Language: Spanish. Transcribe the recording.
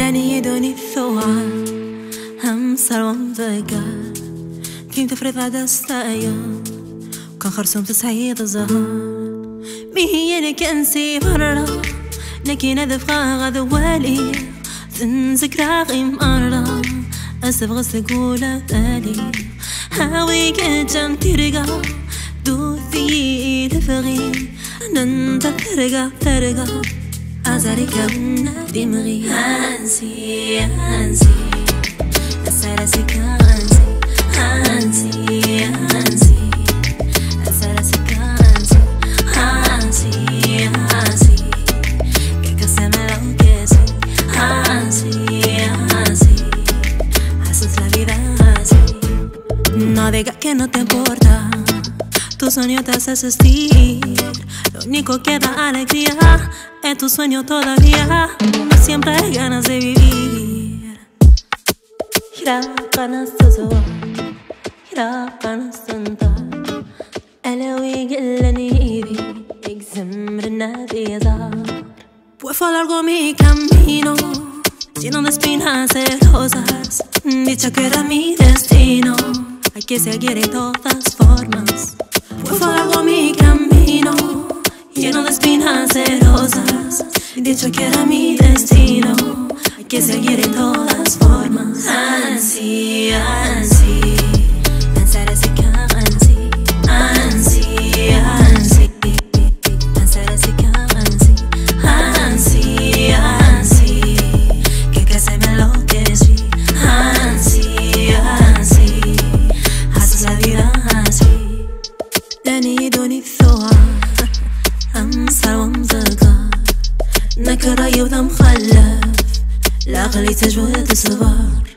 لاني يدوني الثوار هم صار ومفكر كنت تفرض على السايا وكان خرسوم تسعيد الزهر مي اللي كنسي برا لكن هذا فغا غدا والي تنزك راغي مرة أسف غسل قولة تالي هاوي كنتم ترقى دوثي دفغي ننت ترقى أزارك من دمغي هانسي أسرسك هانسي أسرسك هانسي كقسم لو كسي هانسي haces la vida así. No digas que no te importa, tu sueño te hace existir. Lo único que da alegría es tu sueño todavía. Siempre hay ganas de vivir. Gira ganas de soar, gira ganas de andar. Elewi gillani vi, examina de azar. Pues fue largo mi camino, lleno de espinas y rosas. Dicho que era mi destino, hay que seguir en todas formas. Pues fue largo mi camino, lleno de espinas y rosas. Dicho que era mi destino, hay que seguir en todas formas. Ansi, pensar ese que ansi, pensar ese que ansi, que se me enloquecí. Haces la vida así. لاني يدوني الثوار هم صار ومذكر نكرة يوضا مخلف لا خلي تجويد الصغار